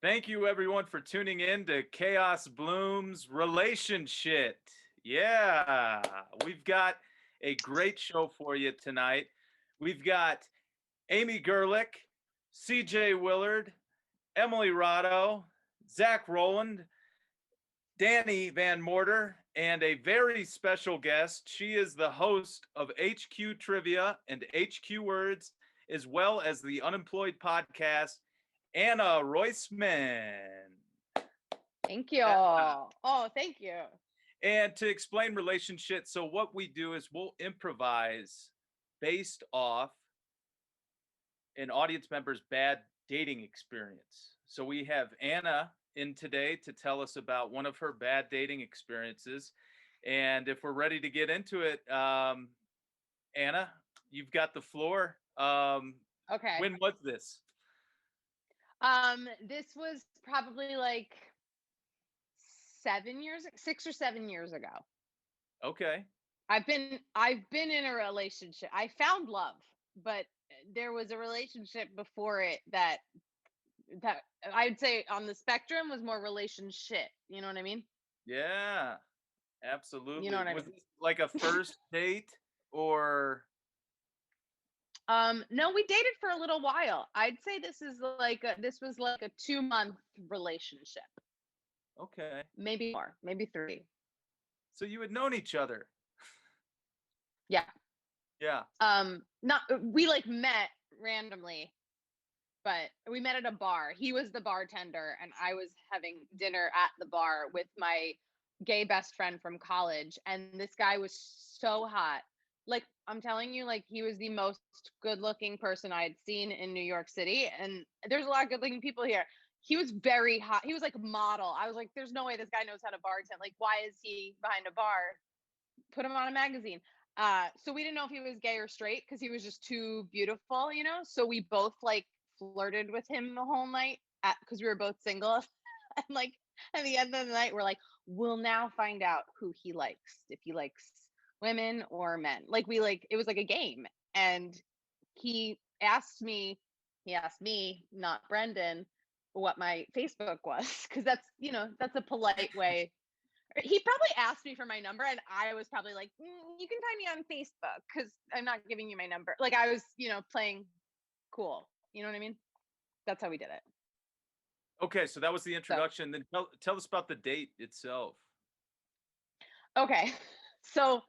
Thank you, everyone, for tuning in to Chaos Bloom's Relationshit. Yeah, we've got a great show for you tonight. We've got Amey Goerlich, CJ Willard, Emily Rado, Zak Roland, Dani VanMorter, and a very special guest. She is the host of HQ Trivia and HQ Words, as well as the Unemployed podcast, Anna Roisman. Thank you. Oh, thank you. And to explain Relationshit, so what we do is we'll improvise based off an audience member's bad dating experience. So we have Anna in today to tell us about one of her bad dating experiences. And if we're ready to get into it, Anna, you've got the floor. Okay. When was this? This was probably like 6 or 7 years ago. Okay. I've been in a relationship. I found love, but there was a relationship before it that I'd say on the spectrum was more relationship. You know what I mean? Yeah, absolutely. You know what I Was mean? this like a first date or? No, we dated for a little while. I'd say this was like a 2-month relationship. Okay. Maybe more, maybe 3. So you had known each other. Yeah. Yeah. We like met randomly, but we met at a bar. He was the bartender and I was having dinner at the bar with my gay best friend from college. And this guy was so hot. Like, I'm telling you, like, he was the most good looking person I had seen in New York City. And there's a lot of good looking people here. He was very hot. He was like a model. I was like, there's no way this guy knows how to bartend. Like, why is he behind a bar? Put him on a magazine. So we didn't know if he was gay or straight because he was just too beautiful, you know? So we both like flirted with him the whole night because we were both single. And like at the end of the night, we're like, we'll now find out who he likes, if he likes women or men. Like it was like a game. And he asked me, not Brendan, what my Facebook was, because that's a polite way. He probably asked me for my number and I was probably like, you can find me on Facebook because I'm not giving you my number. Like I was, playing cool. You know what I mean? That's how we did it. Okay, so that was the introduction. Then tell us about the date itself. Okay, so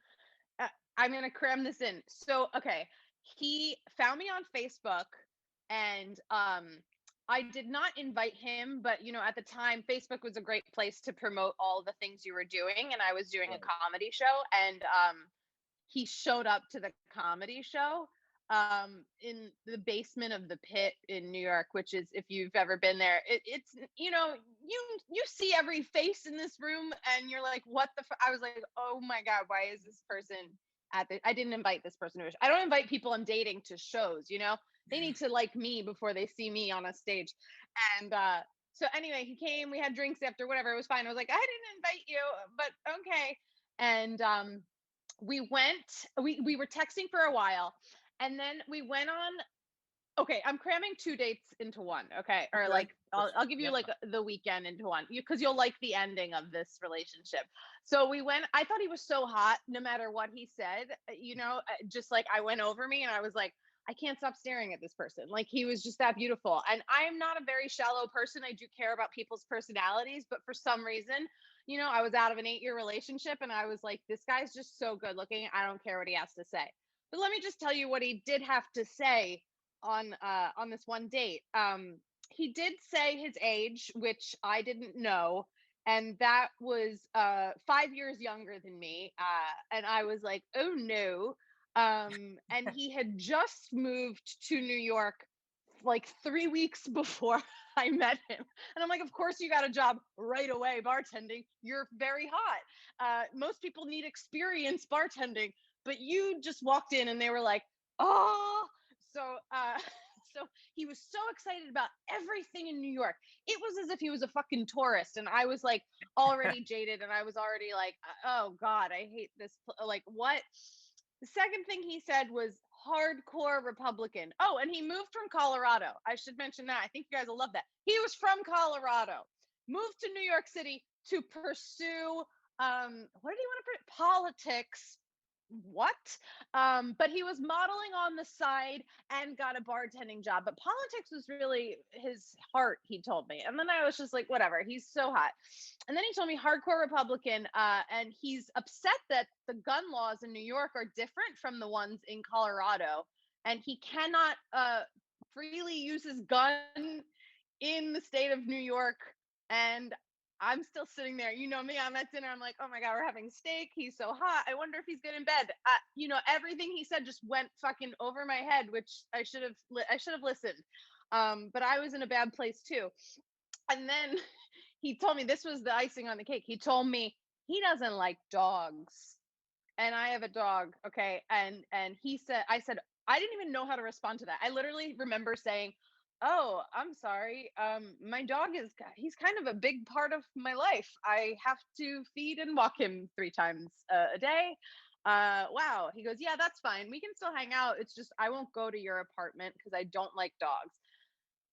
I'm going to cram this in. So, okay, he found me on Facebook and I did not invite him, but at the time, Facebook was a great place to promote all the things you were doing. And I was doing a comedy show, and he showed up to the comedy show in the basement of the Pit in New York, which is, if you've ever been there, it's you see every face in this room, and you're like, what the? I was like, oh my god, why is this person at the? I didn't invite this person to. I don't invite people I'm dating to shows, They need to like me before they see me on a stage. And so anyway, he came, we had drinks after, whatever, it was fine. I was like, I didn't invite you, but okay. And we were texting for a while, and then we went on, okay, I'm cramming 2 dates into one, okay? Or like, I'll give you like the weekend into one, because you'll like the ending of this relationship. So we went, I thought he was so hot, no matter what he said, just like I went over me and I was like, I can't stop staring at this person. Like, he was just that beautiful. And I'm not a very shallow person. I do care about people's personalities, but for some reason, I was out of an 8-year relationship and I was like, this guy's just so good looking. I don't care what he has to say. But let me just tell you what he did have to say on this one date. He did say his age, which I didn't know. And that was 5 years younger than me. And I was like, oh no. And he had just moved to New York like 3 weeks before I met him. And I'm like, of course you got a job right away bartending. You're very hot. Most people need experience bartending, but you just walked in and they were like, oh. So he was so excited about everything in New York. It was as if he was a fucking tourist, and I was like already jaded, and I was already like, oh God, I hate this. Like, what? The second thing he said was hardcore Republican. Oh, and he moved from Colorado. I should mention that. I think you guys will love that. He was from Colorado, moved to New York City to pursue what did he want to politics? What? But he was modeling on the side and got a bartending job. But politics was really his heart, he told me. And then I was just like, whatever, he's so hot. And then he told me hardcore Republican, and he's upset that the gun laws in New York are different from the ones in Colorado. And he cannot freely use his gun in the state of New York. And I'm still sitting there. You know me, I'm at dinner. I'm like, oh my God, we're having steak. He's so hot. I wonder if he's good in bed. Everything he said just went fucking over my head, which I should have listened. But I was in a bad place too. And then he told me, this was the icing on the cake. He told me he doesn't like dogs. And I have a dog. Okay. And I said, I didn't even know how to respond to that. I literally remember saying, oh, I'm sorry. My dog he's kind of a big part of my life. I have to feed and walk him 3 times a day. Wow. He goes, yeah, that's fine. We can still hang out. It's just, I won't go to your apartment because I don't like dogs.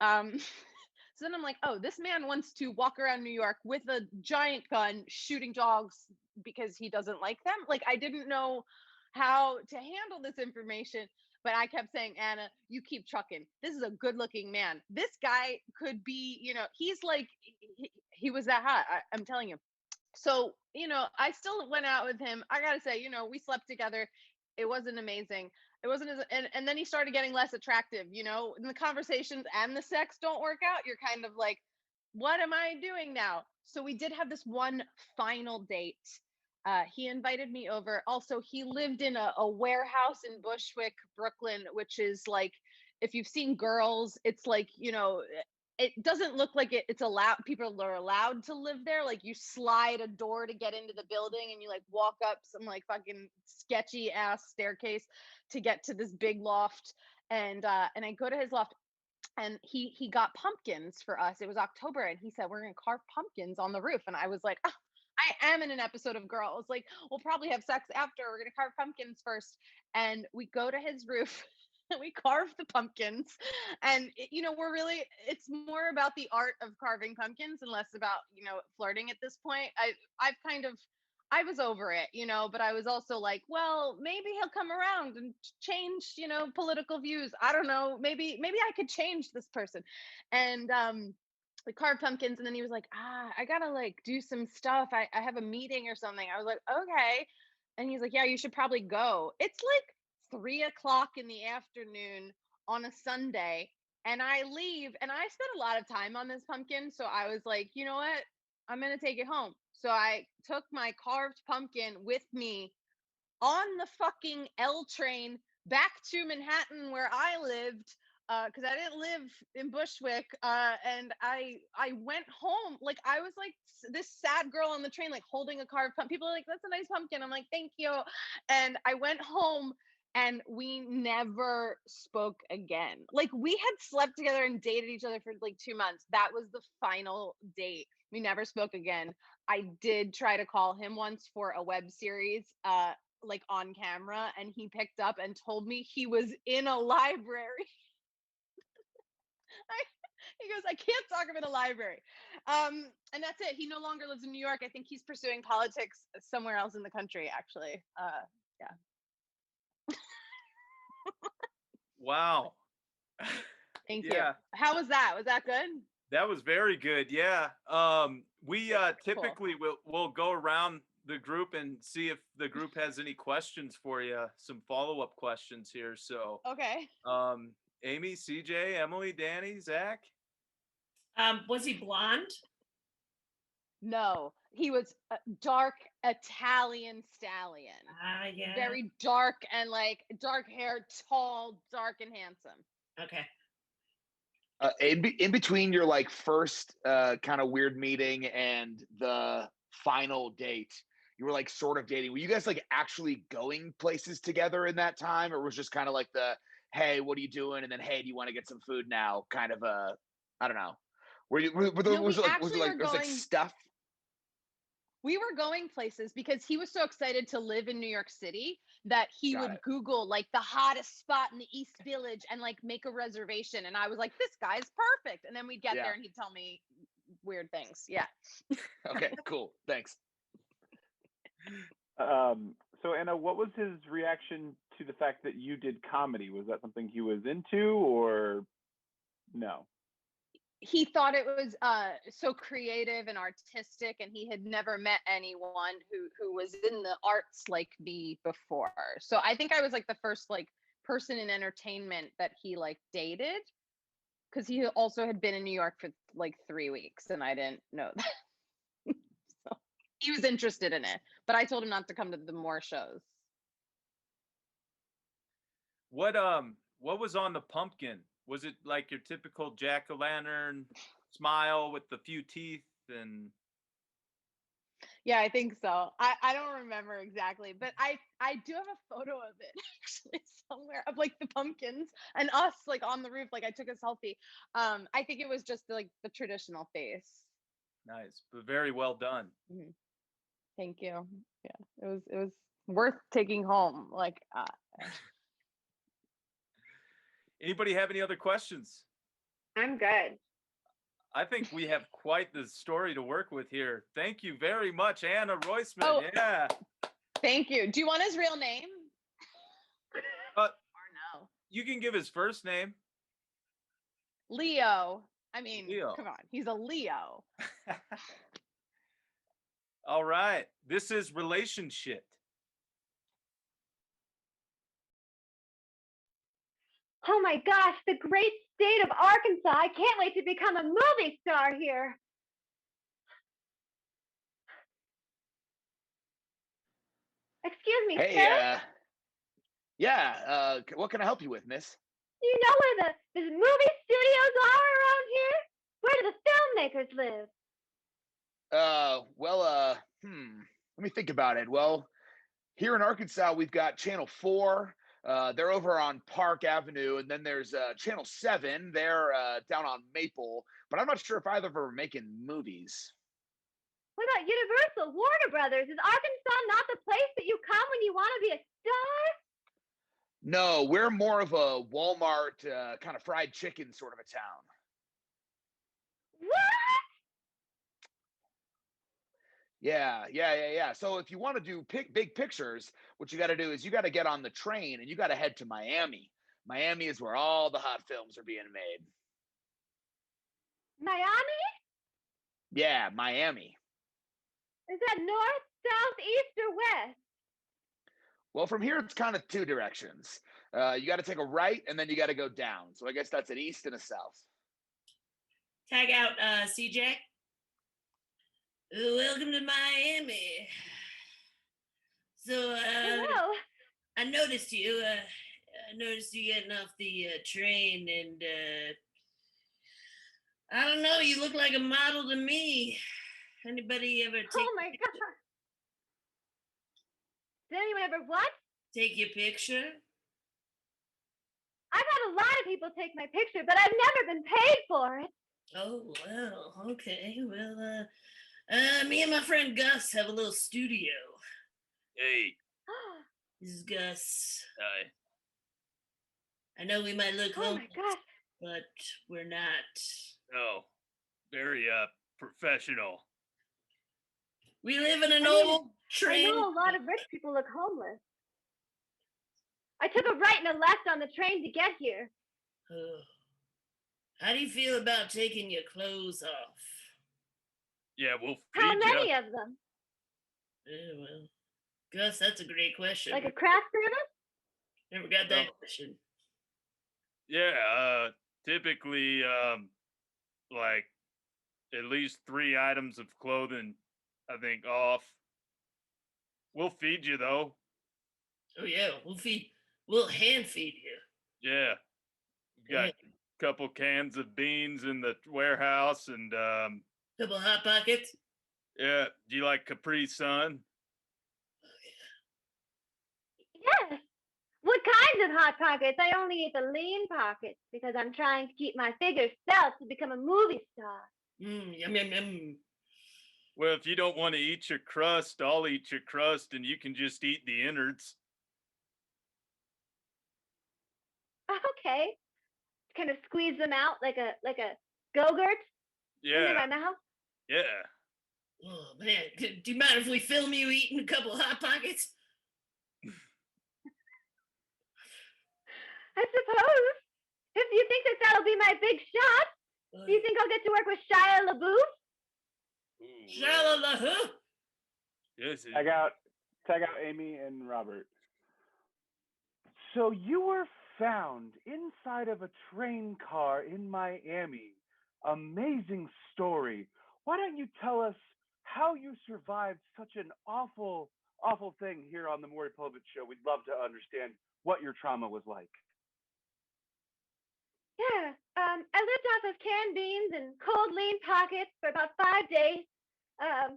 So then I'm like, oh, this man wants to walk around New York with a giant gun shooting dogs because he doesn't like them. Like, I didn't know how to handle this information. But I kept saying, Anna, you keep trucking. This is a good looking man. This guy could be, he's like, he was that hot. I'm telling you. So, I still went out with him. I got to say, we slept together. It wasn't amazing. It wasn't and then he started getting less attractive, and the conversations and the sex don't work out. You're kind of like, what am I doing now? So we did have this one final date. He invited me over. Also, he lived in a warehouse in Bushwick, Brooklyn, which is like, if you've seen Girls, it's like, it doesn't look like it's allowed. People are allowed to live there. Like, you slide a door to get into the building and you like walk up some like fucking sketchy ass staircase to get to this big loft. And I go to his loft. And he got pumpkins for us. It was October, and he said, we're gonna carve pumpkins on the roof. And I was like, oh, I am in an episode of Girls. Like, we'll probably have sex after. We're gonna carve pumpkins first. And we go to his roof and we carve the pumpkins. And it's more about the art of carving pumpkins and less about, flirting at this point. I was over it, but I was also like, well, maybe he'll come around and change, political views. I don't know. Maybe I could change this person. And we carved pumpkins, and then he was like, I gotta like do some stuff. I have a meeting or something. I was like, okay. And he's like, yeah, you should probably go. It's like 3:00 in the afternoon on a Sunday. And I leave, and I spent a lot of time on this pumpkin. So I was like, you know what? I'm going to take it home. So I took my carved pumpkin with me on the fucking L train back to Manhattan where I lived, because I didn't live in Bushwick. And I went home. Like, I was like this sad girl on the train, like holding a carved pumpkin. People are like, that's a nice pumpkin. I'm like, thank you. And I went home. And we never spoke again. Like, we had slept together and dated each other for like 2 months. That was the final date. We never spoke again. I did try to call him once for a web series, like on camera, and he picked up and told me he was in a library. He goes, I can't talk him in a library. And that's it. He no longer lives in New York. I think he's pursuing politics somewhere else in the country, actually. Yeah. Wow. Thank you. How was that? Was that good? That was very good. Yeah. We typically we'll go around the group and see if the group has any questions for you, some follow-up questions here. So okay. Amey, CJ, Emily, Dani, Zak. Was he blonde? No, he was a dark Italian stallion. Yeah. Very dark and like dark hair, tall, dark and handsome. Okay. In between your like first kind of weird meeting and the final date, you were like sort of dating. Were you guys like actually going places together in that time, or was just kind of like the, hey, what are you doing? And then, hey, do you want to get some food now? Kind of I don't know. Was it like stuff? we were going places because he was so excited to live in New York City that he Got would it. Google like the hottest spot in the East Village and like make a reservation. And I was like, this guy's perfect. And then we'd get Yeah. there and he'd tell me weird things. Yeah. Okay, cool. Thanks. So Anna, what was his reaction to the fact that you did comedy? Was that something he was into, or no? He thought it was so creative and artistic, and he had never met anyone who was in the arts like me before. So I think I was like the first like person in entertainment that he like dated, because he also had been in New York for like 3 weeks, and I didn't know that. So he was interested in it, but I told him not to come to the more shows. What was on the pumpkin? Was it like your typical jack-o'-lantern smile with the few teeth and Yeah, I think so. I don't remember exactly, but I do have a photo of it actually somewhere of like the pumpkins and us like on the roof. Like I took a selfie. I think it was just like the traditional face. nice, but very well done. Mhm. Thank you. Yeah, it was worth taking home. Like Anybody have any other questions? I'm good. I think we have quite the story to work with here. Thank you very much, Anna Roisman. Oh. Yeah. thank you. Do you want his real name? Uh, Or no? You can give his first name. Leo. I mean, Leo. come on, he's a Leo. All right. This is Relationshit. Oh my gosh, the great state of Arkansas. I can't wait to become a movie star here. Excuse me, Hey, sir. what can I help you with, miss? Do you know where the movie studios are around here? Where do the filmmakers live? Let me think about it. Well, here in Arkansas, we've got Channel 4. They're over on Park Avenue, and then there's Channel 7. They're down on Maple, but I'm not sure if either of them are making movies. What about Universal, Warner Brothers? Is Arkansas not the place that you come when you want to be a star? No, we're more of a Walmart kind of fried chicken sort of a town. What? Yeah. So if you want to do big pictures, what you got to do is you got to get on the train and you got to head to Miami. Miami is where all the hot films are being made. Miami? Yeah, Miami. Is that north, south, east, or west? Well, from here, it's kind of two directions. You got to take a right and then you got to go down. So I guess that's an east and a south. Tag out CJ. Welcome to Miami. So Hello. I noticed you. I noticed you getting off the train, and I don't know. You look like a model to me. Anybody ever Oh my god. Did anyone ever what? take your picture? I've had a lot of people take my picture, but I've never been paid for it. Oh well, okay. Well, me and my friend Gus have a little studio. Hey. This is Gus. Hi. I know we might look Oh homeless, my gosh. but we're not. Oh, very professional. We live in an I mean, old I train. know a lot of rich people look homeless. I took a right and a left on the train to get here. Oh. How do you feel about taking your clothes off? Yeah, we'll feed How many ya. of them? Well, Gus, that's a great question. Like a craft service? Never got that Oh. question. Yeah, typically like at least 3 items of clothing, I think, off. We'll feed you though. Oh yeah, we'll hand feed you. Yeah. We've got a couple cans of beans in the warehouse and Couple hot pockets. yeah, do you like Capri Sun? Yes. What kinds of hot pockets? I only eat the lean pockets because I'm trying to keep my figure svelte to become a movie star. Yum yum yum. Well, if you don't want to eat your crust, I'll eat your crust and you can just eat the innards. Okay. Kind of squeeze them out like a Go-Gurt into Yeah, my mouth. yeah. Oh man, do you mind if we film you eating a couple Hot Pockets? I suppose. If you think that that'll be my big shot, do you think I'll get to work with Shia LaBeouf? Shalala, Yes. Tag out Amy and Robert. So you were found inside of a train car in Miami. Amazing story. Why don't you tell us how you survived such an awful, awful thing here on the Maury Povich Show? We'd love to understand what your trauma was like. Yeah. I lived off of canned beans and cold lean pockets for about 5 days. I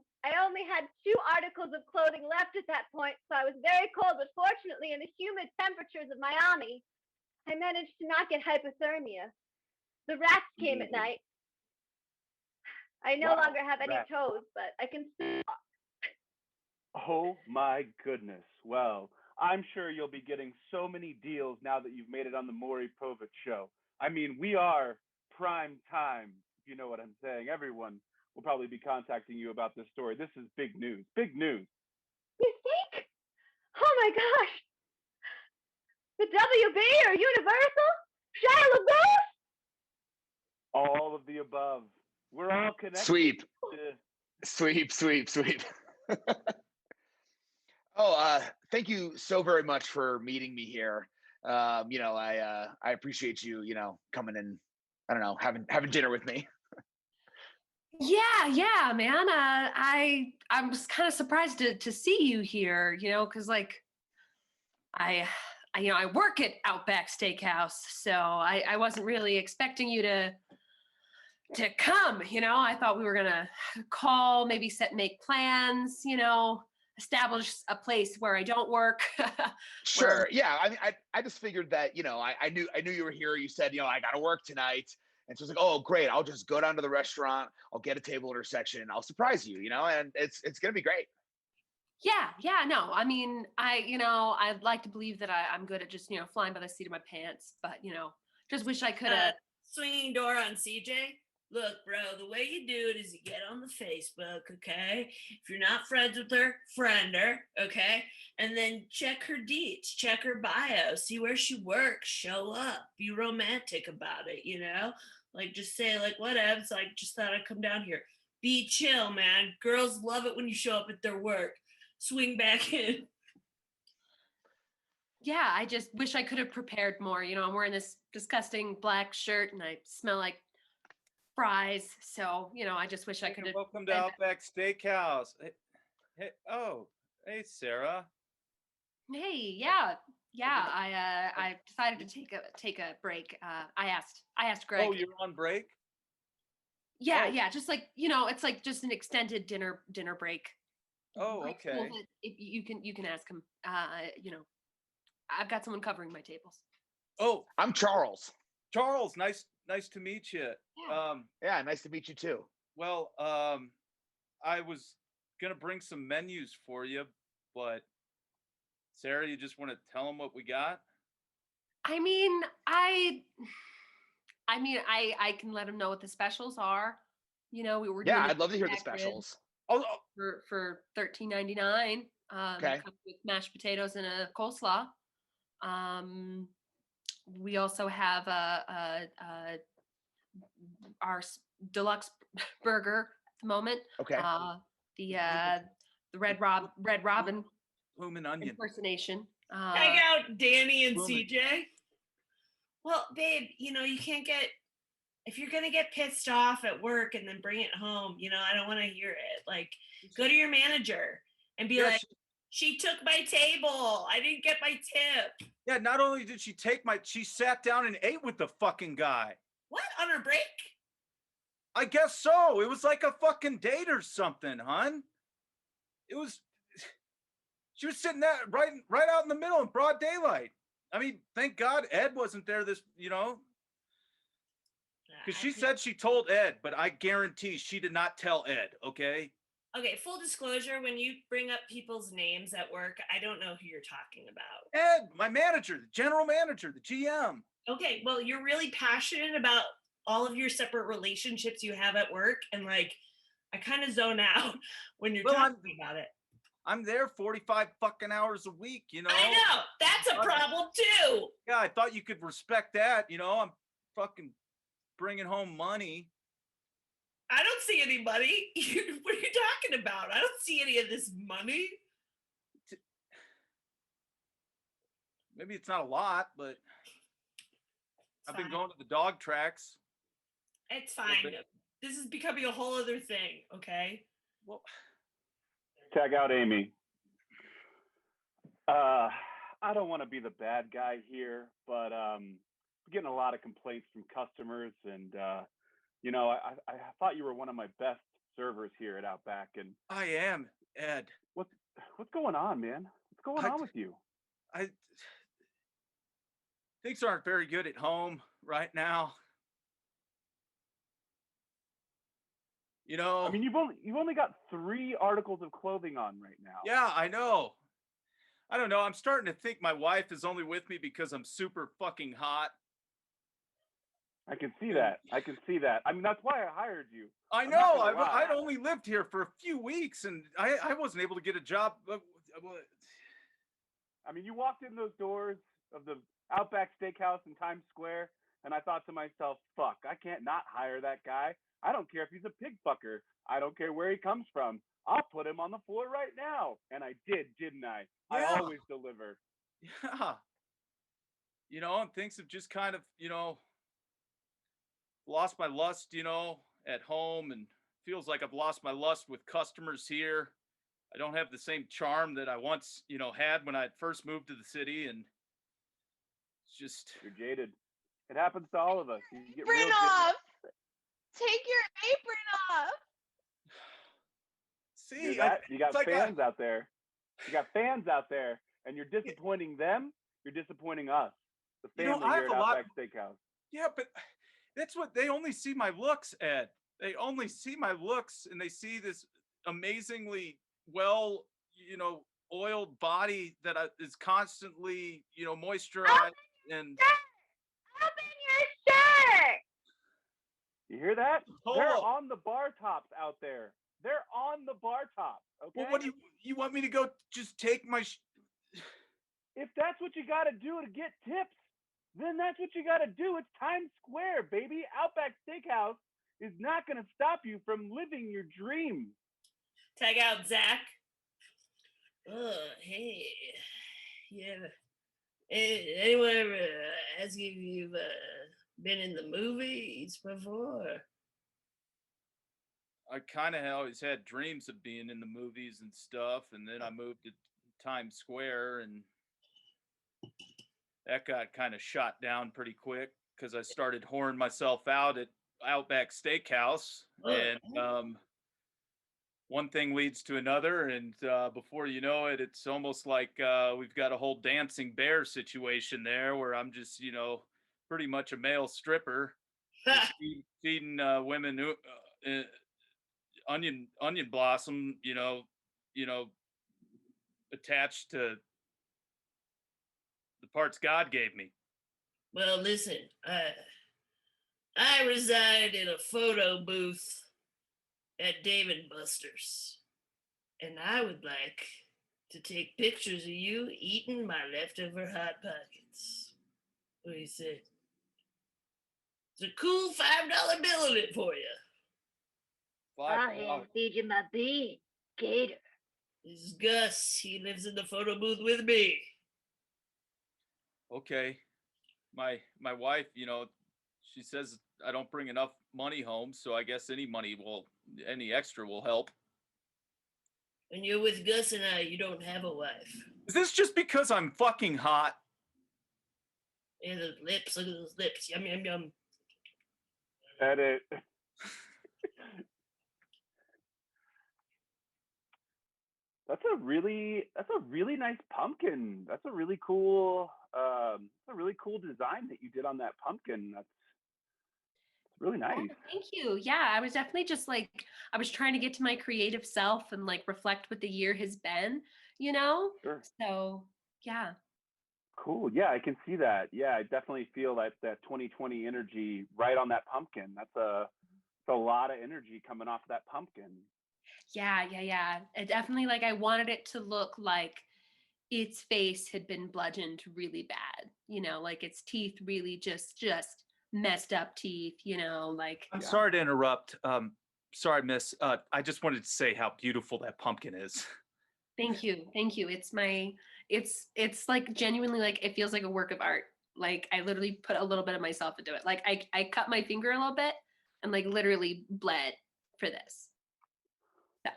only had 2 articles of clothing left at that point, so I was very cold, but fortunately, in the humid temperatures of Miami, I managed to not get hypothermia. The rats came at night. I no Wow, longer have any rats. toes, but I can still walk. Oh my goodness. Well, I'm sure you'll be getting so many deals now that you've made it on the Maury Povich Show. I mean, we are prime time, if you know what I'm saying. Everyone will probably be contacting you about this story. This is big news. Big news. You think? Oh my gosh! The WB or Universal? Shia LaBeouf? All of the above. We're all connected. Sweep. to- Sweep. Thank you so very much for meeting me here. I appreciate you, coming in, I don't know, having dinner with me. Yeah, man. I was kind of surprised to see you here, because like I work at Outback Steakhouse, so I wasn't really expecting you to come. I thought we were gonna call, maybe make plans, establish a place where I don't work. Sure. Yeah. I mean, I just figured that, I knew you were here. You said, I got to work tonight. And so it's like, oh, great. I'll just go down to the restaurant. I'll get a table at our section and I'll surprise you, and it's going to be great. Yeah, no. I mean, I'd like to believe that I'm good at just, flying by the seat of my pants, but, just wish I could have. swinging door on CJ. Look, bro, the way you do it is you get on the Facebook, okay? If you're not friends with her, friend her, okay? And then check her deets, check her bio, see where she works, show up, be romantic about it, Like, just say, like, whatever, so I just thought I'd come down here. Be chill, man. Girls love it when you show up at their work. Swing back in. Yeah, I just wish I could have prepared more. I'm wearing this disgusting black shirt and I smell like fries. So, I just wish I could have. Welcome to Outback Steakhouse. Hey, Sarah. Hey, yeah. I decided to take a break. I asked Greg. Oh, you're on break? Yeah, just like, it's like just an extended dinner break. Oh, Like, okay. cool, if you can ask him. I've got someone covering my tables. Oh, I'm Charles. Charles, nice to meet you. Yeah. Yeah. Nice to meet you too. Well, I was gonna bring some menus for you, but Sarah, you just want to tell them what we got? I mean, I can let him know what the specials are. We were doing Yeah, I'd love to hear the snack ribs specials. Oh, for $13.99. Okay. Comes with mashed potatoes and a coleslaw. We also have our deluxe burger at the moment. Okay. The Red Robin blooming onion. impersonation. Hang out Dani and Blooming. CJ. Well, babe, you can't if you're gonna get pissed off at work and then bring it home, I don't want to hear it. Like, go to your manager and be like, she took my table. I didn't get my tip. Yeah, not only did she she sat down and ate with the fucking guy. What, on her break? I guess so. It was like a fucking date or something, hon. She was sitting there right out in the middle in broad daylight. I mean, thank God Ed wasn't there because she said she told Ed, but I guarantee she did not tell Ed, okay? Okay, full disclosure, when you bring up people's names at work, I don't know who you're talking about. Ed, my manager, the general manager, the GM. Okay, well, you're really passionate about all of your separate relationships you have at work, and like, I kind of zone out when you're talking about it. I'm there 45 fucking hours a week, you know? I know, that's a problem too. Yeah, I thought you could respect that, you know? I'm fucking bringing home money. I don't see any money. What are you talking about? I don't see any of this money. Maybe it's not a lot, but I've been going to the dog tracks. It's fine. This is becoming a whole other thing, okay? Well, check out Amey. I don't want to be the bad guy here, but we're getting a lot of complaints from customers, and you know, I thought you were one of my best servers here at Outback, and I am, Ed. What's going on, man? What's going on with you? Things aren't very good at home right now. You know, I mean, you've only got 3 articles of clothing on right now. Yeah, I know. I don't know. I'm starting to think my wife is only with me because I'm super fucking hot. I can see that. I mean, that's why I hired you. I know. I'd only lived here for a few weeks, and I wasn't able to get a job. I mean, you walked in those doors of the Outback Steakhouse in Times Square, and I thought to myself, fuck, I can't not hire that guy. I don't care if he's a pig fucker. I don't care where he comes from. I'll put him on the floor right now. And I did, didn't I? Yeah. I always deliver. Yeah. You know, and things have just kind of, you know, lost my lust, you know, at home, and feels like I've lost my lust with customers here. I don't have the same charm that I once, you know, had when I first moved to the city, and it's just... You're jaded. It happens to all of us. You get apron off! Take your apron off! See, you got fans out there. You got fans out there, and you're disappointing them. You're disappointing us, the family here at Outback Steakhouse. Yeah, but that's what they only see my looks, Ed. They only see my looks, and they see this amazingly well, you know, oiled body that is constantly, you know, moisturized and. Open your shirt. You hear that? They're on the bar tops out there. They're on the bar tops. Okay. Well, what do you want me to go? Just take my. If that's what you got to do to get tips, then that's what you got to do. It's Times Square, baby. Outback Steakhouse is not going to stop you from living your dream. Tag out Zach. Oh, hey. Yeah. Anyone ever ask you if you've been in the movies before? I kind of always had dreams of being in the movies and stuff, and then I moved to Times Square, and that got kind of shot down pretty quick because I started whoring myself out at Outback Steakhouse, and one thing leads to another, and before you know it, it's almost like we've got a whole dancing bear situation there, where I'm just, you know, pretty much a male stripper, feeding women onion blossom, you know, attached to the parts God gave me. Well, listen, I reside in a photo booth at Dave & Buster's, and I would like to take pictures of you eating my leftover Hot Pockets. What do you say? It's a cool $5 bill in it for you. I'll feed you my bean, Gator. This is Gus. He lives in the photo booth with me. Okay. My wife, you know, she says I don't bring enough money home, so I guess any extra will help. When you're with Gus and I, you don't have a wife. Is this just because I'm fucking hot? Yeah, those lips. Look at those lips. Yum, yum, yum. Edit. That's a really nice pumpkin. That's a really cool design that you did on that pumpkin. Really nice. Oh, thank you. Yeah, I was definitely just like, I was trying to get to my creative self and like reflect what the year has been, you know? Sure. So, yeah. Cool. Yeah, I can see that. Yeah, I definitely feel that 2020 energy right on that pumpkin. It's a lot of energy coming off that pumpkin. Yeah. It definitely like I wanted it to look like its face had been bludgeoned really bad, you know, like its teeth really just messed up teeth, you know, like I'm sorry to interrupt. Sorry, miss. I just wanted to say how beautiful that pumpkin is. thank you. It's like genuinely like it feels like a work of art. Like I literally put a little bit of myself into it. Like I cut my finger a little bit and like literally bled for this. So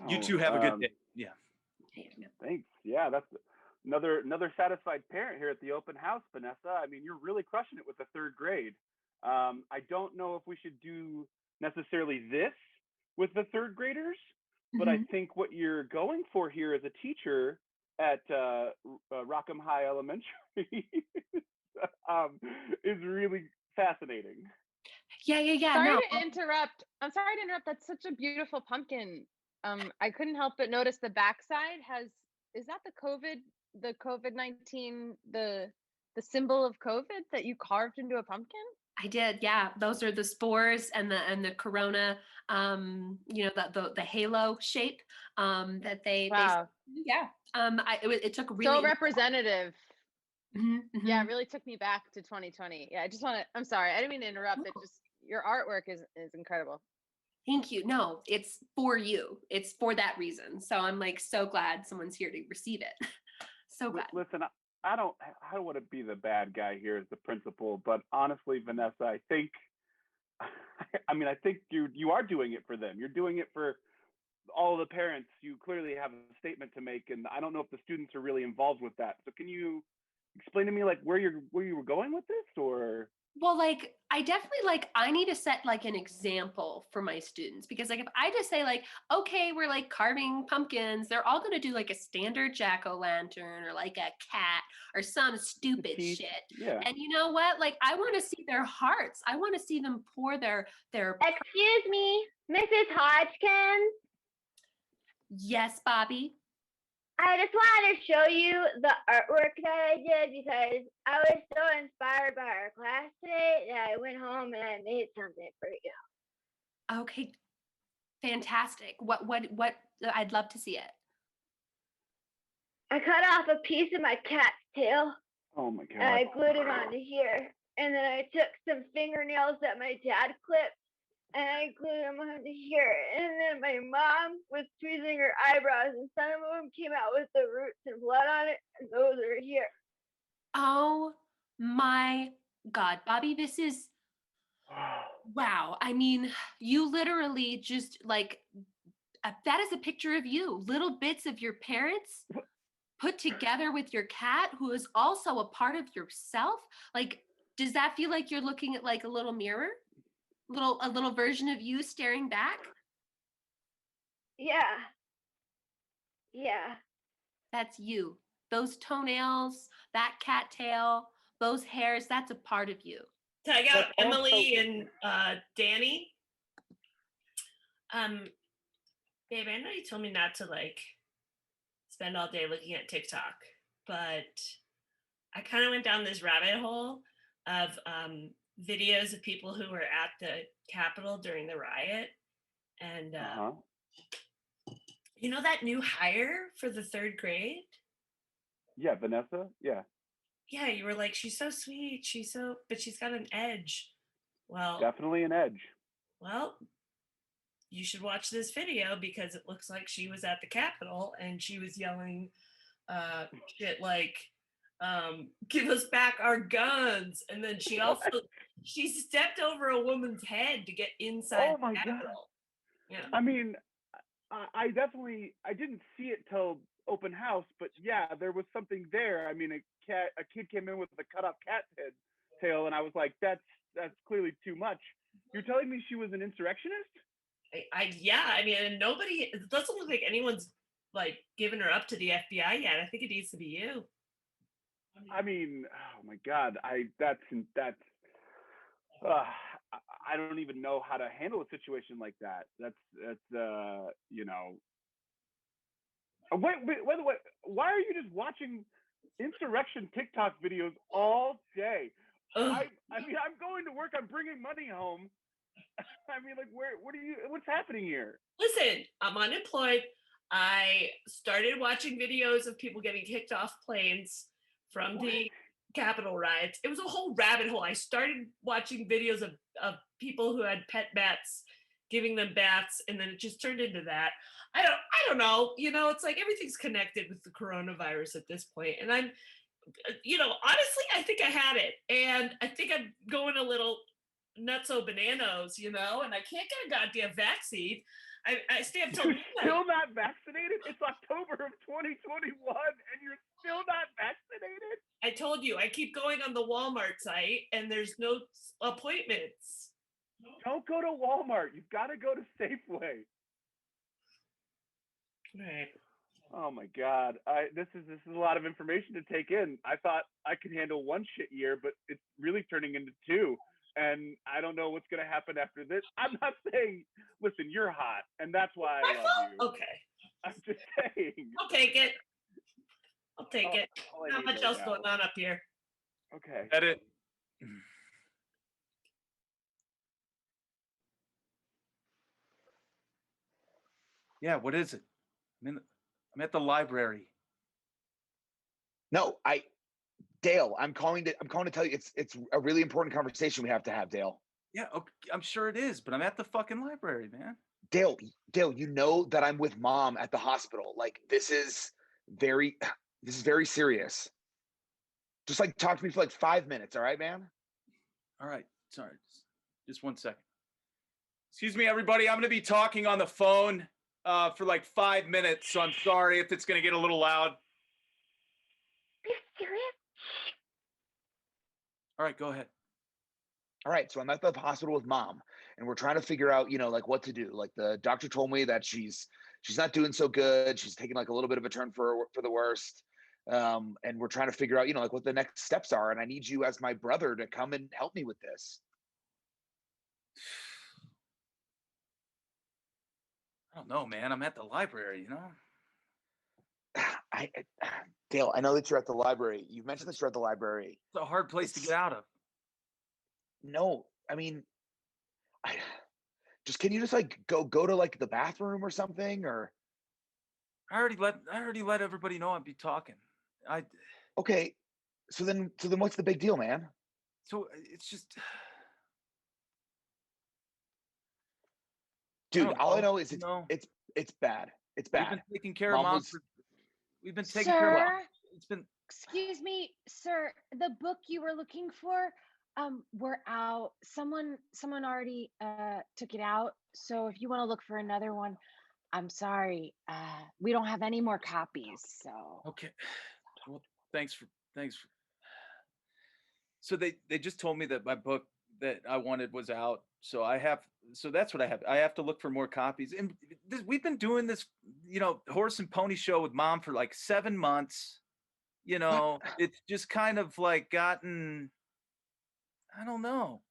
You two have a good day. Yeah. Thanks. Yeah, that's another satisfied parent here at the open house, Vanessa. I mean, you're really crushing it with the third grade. I don't know if we should do necessarily this with the third graders, but I think what you're going for here as a teacher at Rockham High Elementary is really fascinating. Yeah. Sorry No. to interrupt. I'm sorry to interrupt. That's such a beautiful pumpkin. I couldn't help but notice the backside is that the COVID-19, the symbol of COVID that you carved into a pumpkin? I did, yeah. Those are the spores and the corona, you know, the halo shape that they Wow. yeah. It took really So representative. Mhm, Yeah, mhm. it really took me back to 2020. Yeah, I just want to, I'm sorry, I didn't mean to interrupt. It No, just, your artwork is incredible. thank you. No, it's for you. It's for that reason. So I'm like so glad someone's here to receive it. So glad. Listen, I don't want to be the bad guy here as the principal, but honestly, Vanessa, I think I think you are doing it for them. You're doing it for all the parents. You clearly have a statement to make, and I don't know if the students are really involved with that. So can you explain to me like where you were going with this, or? Well, like I definitely like I need to set like an example for my students because like if I just say like, okay, we're like carving pumpkins, they're all gonna do like a standard jack-o'-lantern or like a cat or some stupid Teeth. shit. Yeah. And you know what? Like I want to see their hearts. I want to see them pour their Excuse me, Mrs. Hodgkins. yes, Bobby. I just wanted to show you the artwork that I did because I was so inspired by our class today that I went home and I made something for you. Okay, fantastic. What I'd love to see it. I cut off a piece of my cat's tail Oh my and I God. glued it onto here. And then I took some fingernails that my dad clipped and I glued them onto here. And then my mom was tweezing her eyebrows and some of them came out with the roots and blood on it. And those are here. Oh my God, Bobby, this is wow. I mean, you literally just like that is a picture of you, little bits of your parents put together with your cat, who is also a part of yourself. Like, does that feel like you're looking at like a little mirror, a little version of you staring back? Yeah. Yeah. That's you. Those toenails, that cat tail, those hairs, that's a part of you. Tag out But Emily and Dani. Babe, I know you told me not to like spend all day looking at TikTok, but I kind of went down this rabbit hole of videos of people who were at the Capitol during the riot. And you know that new hire for the third grade? Yeah, Vanessa. Yeah. Yeah, you were like, she's so sweet. But she's got an edge. Well, Definitely an edge. well, you should watch this video because it looks like she was at the Capitol and she was yelling shit like, give us back our guns. And then she also, she stepped over a woman's head to get inside the Capitol. God. Yeah. I mean, I didn't see it till open house, but yeah, there was something there. I mean, a kid came in with a cut off cat tail, and I was like, that's clearly too much. You're telling me she was an insurrectionist? Yeah, I mean, nobody, it doesn't look like anyone's like giving her up to the FBI yet. I think it needs to be you. I mean, oh my God, I don't even know how to handle a situation like that. That's you know. Wait, why are you just watching insurrection TikTok videos all day? Ugh. I mean, I'm going to work. I'm bringing money home. I mean, like, what's happening here? Listen, I'm unemployed. I started watching videos of people getting kicked off planes from the Capitol riots. It was a whole rabbit hole. I started watching videos of people who had pet bats, giving them baths, and then it just turned into that. I don't know. You know, it's like everything's connected with the coronavirus at this point. And I'm, you know, honestly, I think I had it. And I think I'm going a little nutso bananas, you know, and I can't get a goddamn vaccine. I stay up till You're midnight. still not vaccinated? It's October of 2021 and you're still not vaccinated? I told you, I keep going on the Walmart site and there's no appointments. Don't go to Walmart. You've got to go to Safeway. Right. Oh my God. This is a lot of information to take in. I thought I could handle one shit year, but it's really turning into two. And I don't know what's going to happen after this. I'm not saying, listen, you're hot, and that's why I love you. Okay. I'm just saying. I'll take it. I'll take it. All I Not need much right else now. going on up here. Okay. Edit. Yeah, what is it? I'm at the library. No, Dale, I'm calling to tell you it's a really important conversation we have to have, Dale. Yeah, okay, I'm sure it is, but I'm at the fucking library, man. Dale, you know that I'm with Mom at the hospital. Like this is very serious. Just like talk to me for like 5 minutes, all right, man? All right, sorry, just 1 second. Excuse me, everybody. I'm going to be talking on the phone for like 5 minutes, so I'm sorry if it's going to get a little loud. Are you serious? All right, go ahead. All right, so I'm at the hospital with Mom, and we're trying to figure out, you know, like what to do. Like the doctor told me that she's not doing so good. She's taking like a little bit of a turn for the worst. And we're trying to figure out, you know, like what the next steps are. And I need you as my brother to come and help me with this. I don't know, man. I'm at the library, you know? Dale, I know that you're at the library. You mentioned that you're at the library. It's a hard place to get out of. No, I mean, can you just like go to like the bathroom or something, or? I already let everybody know I'd be talking. Okay, so then what's the big deal, man? So it's just, dude. All I know is it's bad. It's bad. We've been taking care of Mom. We've been taking Sir, care of. It's been. excuse me, sir. The book you were looking for, we're out. Someone already took it out. So if you want to look for another one, I'm sorry. We don't have any more copies. So Okay. Well, thanks for. So they just told me that my book that I wanted was out. So that's what I have. I have to look for more copies. And we've been doing this, you know, horse and pony show with Mom for like 7 months. You know, it's just kind of like gotten, I don't know.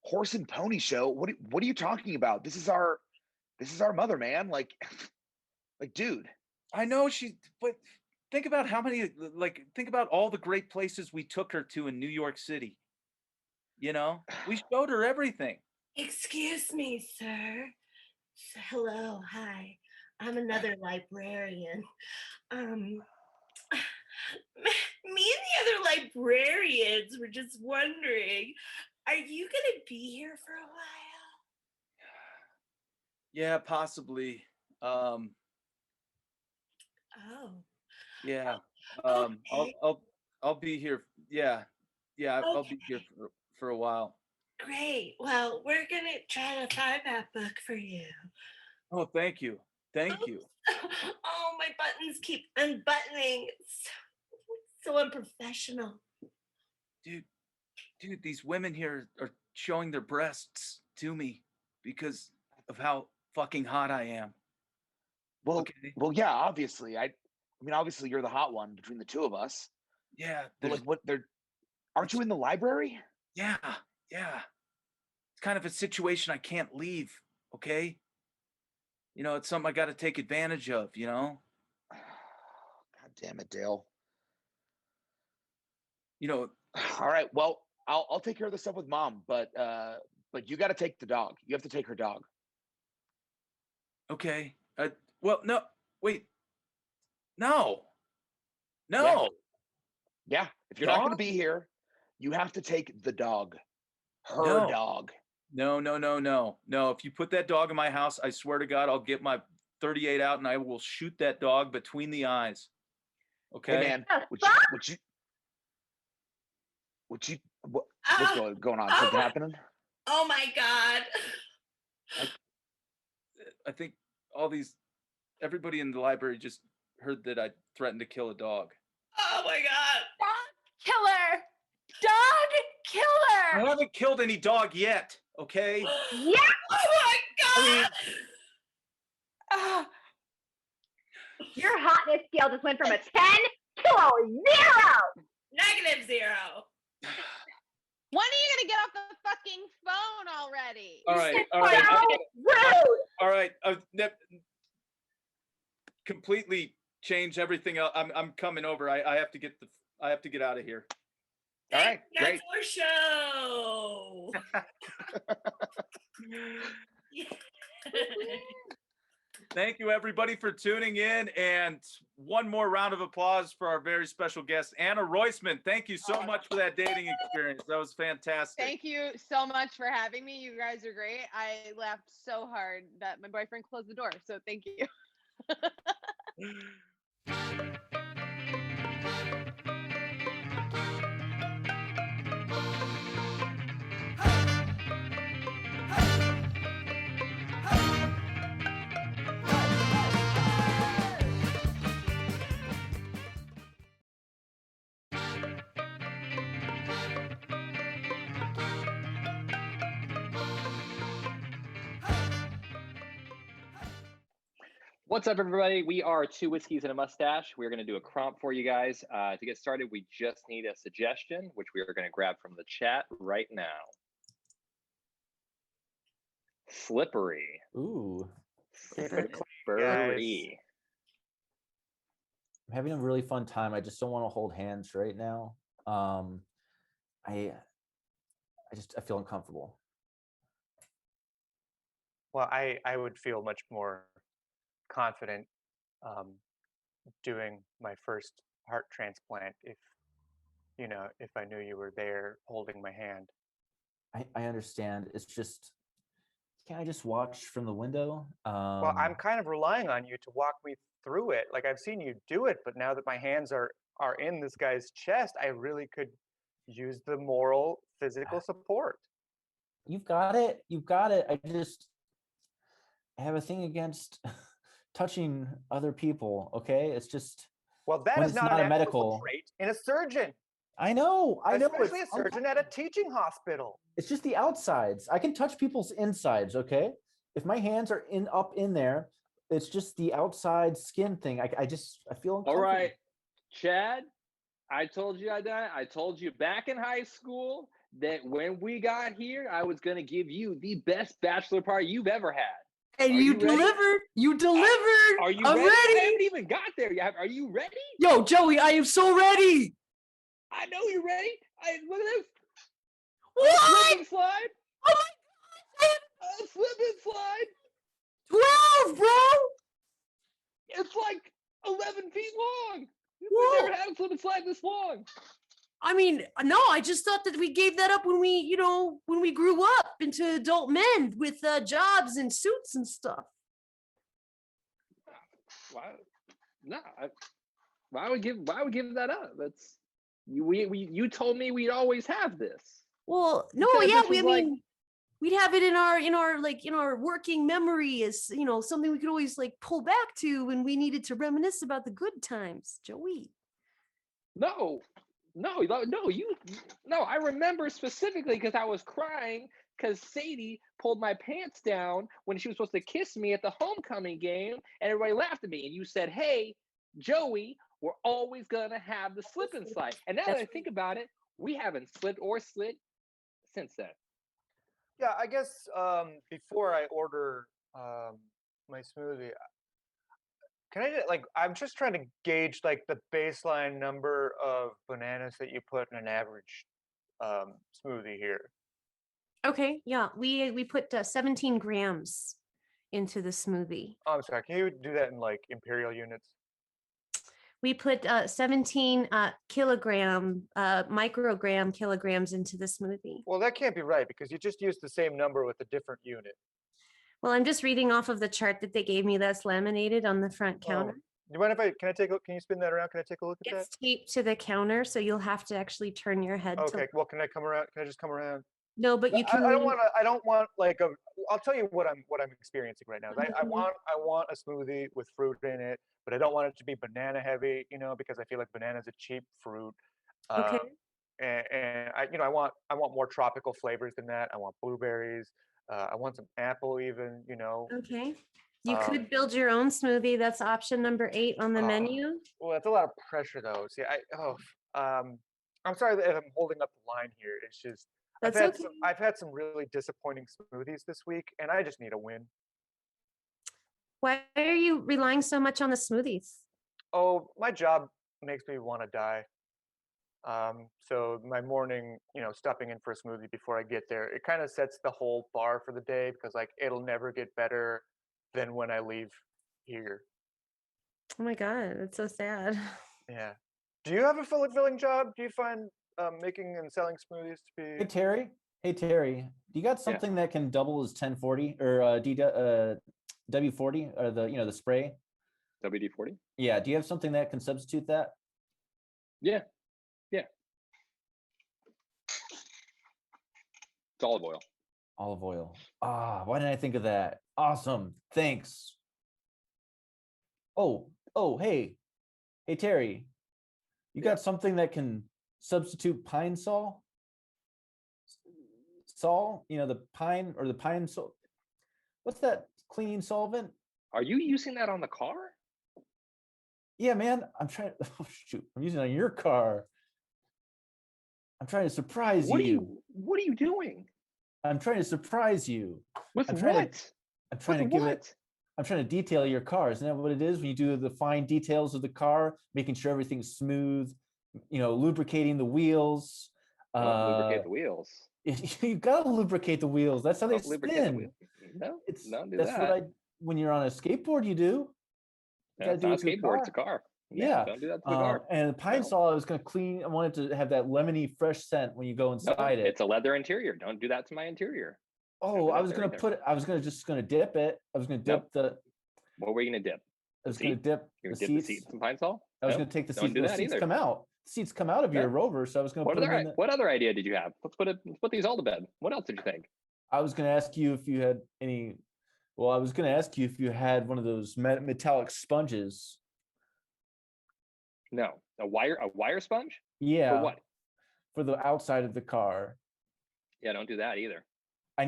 Horse and pony show? What are you talking about? This is our mother, man. Like dude. I know but think about think about all the great places we took her to in New York City. You know, we showed her everything. Excuse me, sir. Hello, hi. I'm another librarian. Me and the other librarians were just wondering, are you gonna be here for a while? Yeah, possibly. Oh. Yeah. Okay. I'll be here. Yeah. I'll be here for a while. Great. Well, we're gonna try to find that book for you. Oh, thank you. Thank you. Oh, my buttons keep unbuttoning. It's so unprofessional. Dude, these women here are showing their breasts to me because of how fucking hot I am. Well, okay. Well, yeah, obviously. I mean, obviously you're the hot one between the two of us. Yeah. But like, aren't you in the library? Yeah. it's kind of a situation I can't leave. Okay. You know, it's something I got to take advantage of, you know? God damn it, Dale. You know, All right. Well, I'll take care of this stuff with Mom, but you got to take the dog. You have to take her dog. okay. Well, no, wait. No. Yeah. No. Yeah. If you're not going to Dog? be here, you have to take the dog. Her No. dog. No. No, if you put that dog in my house, I swear to God, I'll get my 38 out and I will shoot that dog between the eyes. Okay? Hey, man. What's Ah, going on? oh Something my- happening? Oh my God. I think everybody in the library just heard that I threatened to kill a dog. Oh my God. Dog killer! Dog I killer! haven't killed any dog yet, okay? Yeah. Oh my God. Ah, Your hotness scale just went from a 10 to a 0. -0. When are you gonna get off the fucking phone already? All right. So rude. All right. Completely change everything else. I'm coming over. I have to get out of here. All right, That's great. our show. Thank you, everybody, for tuning in. And one more round of applause for our very special guest, Anna Roisman. Thank you so much for that dating experience. That was fantastic. Thank you so much for having me. You guys are great. I laughed so hard that my boyfriend closed the door. So thank you. What's up, everybody? We are Two Whiskeys and a Mustache. We're going to do a prompt for you guys. To get started, we just need a suggestion, which we are going to grab from the chat right now. Slippery. Ooh, Slippery. I'm having a really fun time. I just don't want to hold hands right now. I feel uncomfortable. Well, I would feel much more confident doing my first heart transplant if I knew you were there holding my hand. I understand. It's just, can't I just watch from the window? Well, I'm kind of relying on you to walk me through it. Like, I've seen you do it, but now that my hands are in this guy's chest, I really could use the moral, physical support. You've got it. You've got it. I have a thing against touching other people. Okay, it's just. Well, that when is it's not not an a medical ethical trait in a surgeon. I know. Especially a it's surgeon at a teaching hospital. It's just the outsides. I can touch people's insides. Okay, if my hands are up in there, it's just the outside skin thing. I feel uncomfortable. All right, Chad, I told you I told you back in high school that when we got here, I was going to give you the best bachelor party you've ever had. and you delivered. You delivered. Are you I'm ready? ready. I haven't even got there yet. Are you ready? Yo, Joey, I am so ready. I know you're ready. Look at this. What? Slip and slide. Oh my God. Slip and slide. 12, bro. It's like 11 feet long. Whoa. We've never had a slip and slide this long. I mean, no, I just thought that we gave that up when we grew up into adult men with jobs and suits and stuff. Why? No. Why would give that up? That's you told me we'd always have this. Well, no, You said yeah, this was we'd have it in our working memory as something we could always like pull back to when we needed to reminisce about the good times, Joey. No, I remember specifically because I was crying because Sadie pulled my pants down when she was supposed to kiss me at the homecoming game, and everybody laughed at me. And you said, "Hey, Joey, we're always gonna have the slip and slide." And now that I think about it, we haven't slipped or slid since then. Yeah, I guess before I order my smoothie, can I like I'm just trying to gauge like the baseline number of bananas that you put in an average smoothie here. Okay, yeah, we put 17 grams into the smoothie. Oh, I'm sorry. Can you do that in like imperial units? We put 17 microgram kilograms into the smoothie. Well, that can't be right because you just used the same number with a different unit. Well, I'm just reading off of the chart that they gave me that's laminated on the front counter. Do you mind if can you spin that around? Can I take a look at that? It's taped to the counter, so you'll have to actually turn your head. Okay, well, can I come around? Can I just come around? No, but you can. I don't want like a. I'll tell you what I'm experiencing right now. I want a smoothie with fruit in it, but I don't want it to be banana heavy. Because I feel like banana's a cheap fruit. Okay. And I want more tropical flavors than that. I want blueberries. I want some apple even. Okay. You could build your own smoothie. That's option number 8 on the menu. Well, that's a lot of pressure though. See, I'm sorry that I'm holding up the line here. It's just I've had some really disappointing smoothies this week, and I just need a win. Why are you relying so much on the smoothies? Oh, my job makes me want to die. So my morning, stopping in for a smoothie before I get there, it kind of sets the whole bar for the day because like it'll never get better than when I leave here. Oh my God, that's so sad. Yeah. Do you have a fulfilling job? Do you find making and selling smoothies to be? Hey Terry, do you got something that can double as 1040 or W40 or the spray? WD-40? Yeah. Do you have something that can substitute that? Yeah. It's olive oil. Olive oil. Why didn't I think of that? Awesome. Thanks. Oh, hey Terry, you got something that can substitute pine sol? The pine or the pine sol. What's that cleaning solvent? Are you using that on the car? Yeah, man. I'm trying. Oh shoot! I'm using it on your car. I'm trying to surprise you. What are you doing? I'm trying to surprise you. With I'm what? trying to detail your car. Isn't that what it is when you do the fine details of the car, making sure everything's smooth, lubricating the wheels. Lubricate the wheels. You gotta lubricate the wheels. That's how they spin. When you're on a skateboard, you do. That's not a skateboard, it's a car. Yeah. Don't do that to the car. And the pine sol I was gonna clean. I wanted to have that lemony fresh scent when you go inside it. It's a leather interior. Don't do that to my interior. Oh, I was gonna dip it. I was gonna dip the. What were you gonna dip? I was gonna dip the seats. in pine sol? I was gonna take the seats. The seats come out. Seats come out of your Rover, so I was gonna put them in the... What other idea did you have? Let's put these all to bed. What else did you think? I was gonna ask you if you had any. Well, I was gonna ask you if you had one of those metallic sponges. No, a wire sponge? Yeah. For what? For the outside of the car. Yeah, don't do that either. I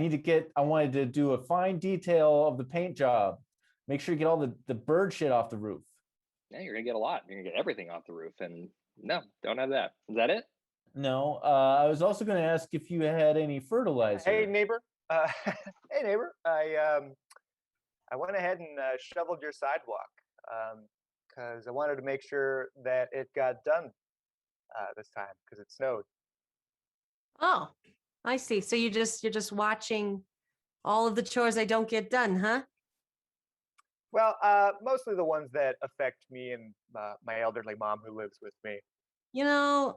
wanted to do a fine detail of the paint job. Make sure you get all the bird shit off the roof. Yeah, you're gonna get a lot. You're gonna get everything off the roof, and no, don't have that. Is that it? No. I was also gonna ask if you had any fertilizer. Hey neighbor. Hey neighbor. I went ahead and shoveled your sidewalk. Because I wanted to make sure that it got done this time because it snowed. Oh, I see. So you're just watching all of the chores I don't get done, huh? Well, mostly the ones that affect me and my elderly mom who lives with me.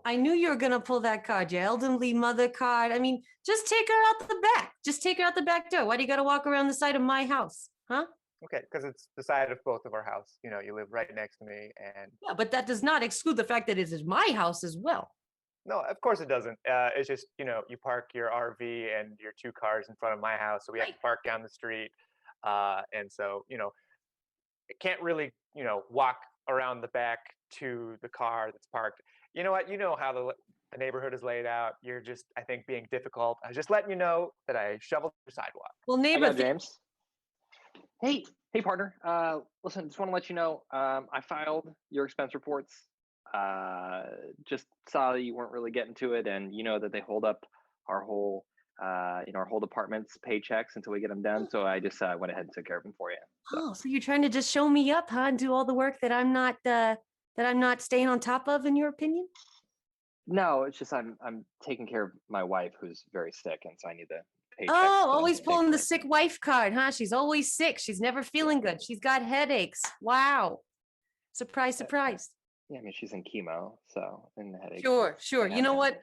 I knew you were gonna pull that card, your elderly mother card. I mean, just take her out the back. Just take her out the back door. Why do you gotta walk around the side of my house, huh? Okay, because it's the side of both of our house. You live right next to me, and yeah, but that does not exclude the fact that it is my house as well. No, of course it doesn't. It's just you park your RV and your 2 cars in front of my house, so we have to park down the street, and so it can't really walk around the back to the car that's parked. You know what? You know how the neighborhood is laid out. You're just, I think, being difficult. I was just letting you know that I shoveled your sidewalk. Well, neighbor, James. Hey, partner. Listen, just want to let you know, I filed your expense reports. Just saw that you weren't really getting to it, and that they hold up our whole our whole department's paychecks until we get them done. So I just went ahead and took care of them for you. So. Oh, so you're trying to just show me up, huh? And do all the work that I'm not staying on top of, in your opinion? No, it's just I'm taking care of my wife who's very sick, and so I need the paychecks. Oh, to always take pulling care the of sick things. wife card, huh? She's always sick. She's never feeling good. She's got headaches. Wow. Surprise, surprise. Yeah, I mean she's in chemo, so and the headaches. Sure. You know what?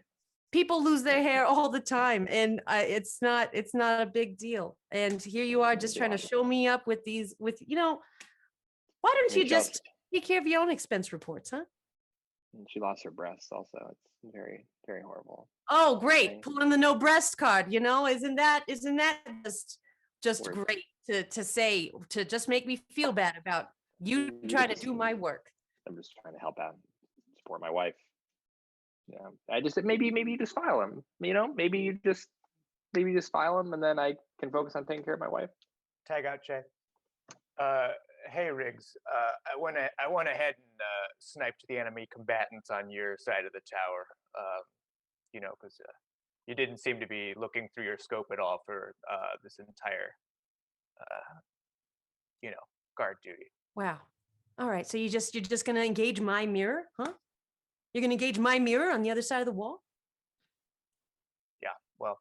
People lose their hair all the time, and it's not a big deal. And here you are, just trying to show me up with these. Why don't you just take care of your own expense reports, huh? And she lost her breasts also. It's very, very horrible. Oh, great! Pulling the no breast card. Isn't that just great to say, to just make me feel bad about you trying to do my work? I'm just trying to help out, support my wife. Yeah, I just maybe you just file them. Maybe you just file them, and then I can focus on taking care of my wife. Tag out, Chae. Hey, Riggs. I went ahead and sniped the enemy combatants on your side of the tower. Because you didn't seem to be looking through your scope at all for this entire, guard duty. Wow. All right. So you're just gonna engage my mirror, huh? You're gonna engage my mirror on the other side of the wall? Yeah. Well,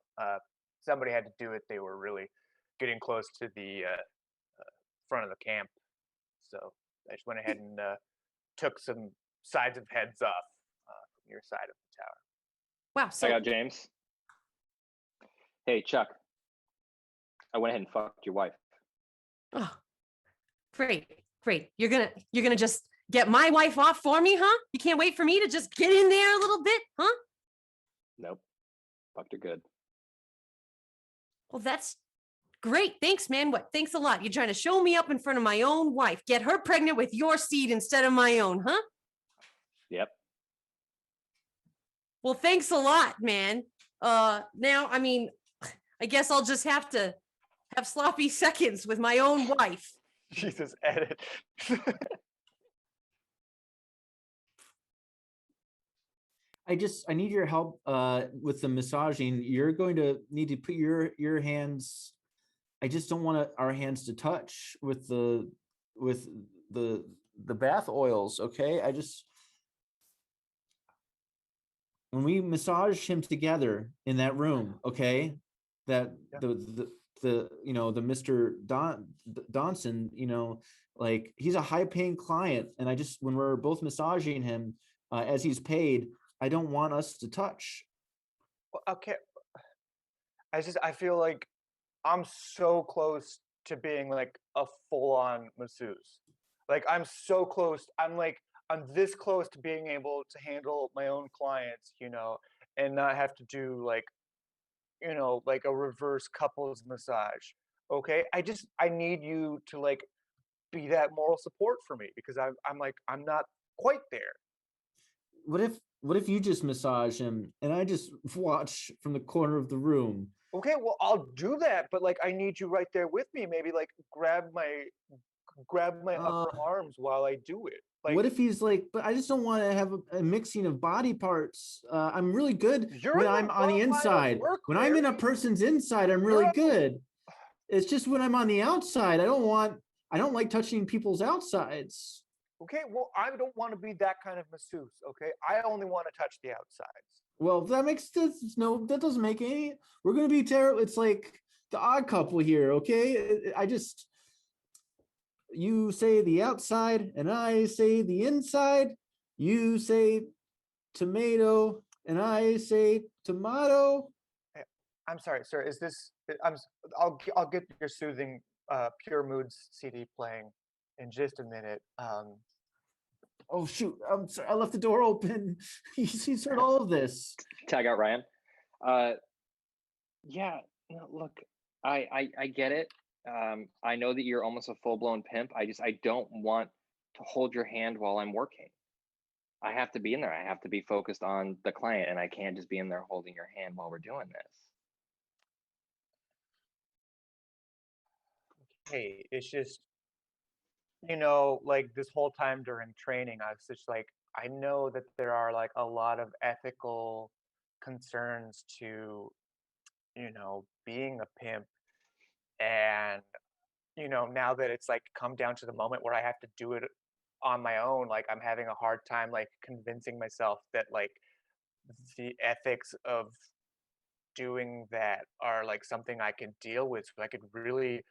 somebody had to do it. They were really getting close to the front of the camp, so I just went ahead and took some sides of heads off from your side of the tower. Wow. So I got James. Hey, Chuck. I went ahead and fucked your wife. Oh, great. You're gonna just get my wife off for me, huh? You can't wait for me to just get in there a little bit, huh? Nope. Fucked her good. Well, that's great. Thanks, man. Thanks a lot. You're trying to show me up in front of my own wife, get her pregnant with your seed instead of my own, huh? Yep. Well, thanks a lot, man. Now, I guess I'll just have to have sloppy seconds with my own wife. Jesus, edit. I need your help with the massaging. You're going to need to put your hands. I just don't want our hands to touch with the bath oils. Okay, when we massage him together in that room, okay, that the Mr. Donson, like he's a high paying client, and when we're both massaging him as he's paid, I don't want us to touch. Okay. I feel like I'm so close to being like a full-on masseuse. Like I'm so close. I'm this close to being able to handle my own clients, and not have to do like a reverse couples massage. Okay. I need you to like be that moral support for me, because I'm not quite there. What if you just massage him and I just watch from the corner of the room? Okay, well, I'll do that, but like I need you right there with me. Maybe like grab my upper arms while I do it. Like, what if he's like, but I just don't want to have a mixing of body parts. I'm really good when I'm on the inside. When I'm in a person's inside, I'm really good. It's just when I'm on the outside, I don't like touching people's outsides. Okay, well, I don't want to be that kind of masseuse. Okay, I only want to touch the outsides. Well, that doesn't make any. We're gonna be terrible. It's like the odd couple here. Okay, you say the outside and I say the inside. You say tomato and I say tomato. I'm sorry, sir. Is this? I'll get your soothing Pure Moods CD playing in just a minute. Oh shoot! I'm sorry. I left the door open. He's heard all of this. Tag out Ryan. Yeah. Look, I get it. I know that you're almost a full-blown pimp. I don't want to hold your hand while I'm working. I have to be in there. I have to be focused on the client, and I can't just be in there holding your hand while we're doing this. Hey, it's just, like this whole time during training, I was just like, I know that there are like a lot of ethical concerns to being a pimp. And, now that it's like come down to the moment where I have to do it on my own, like I'm having a hard time like convincing myself that like the ethics of doing that are like something I can deal with. So I could really,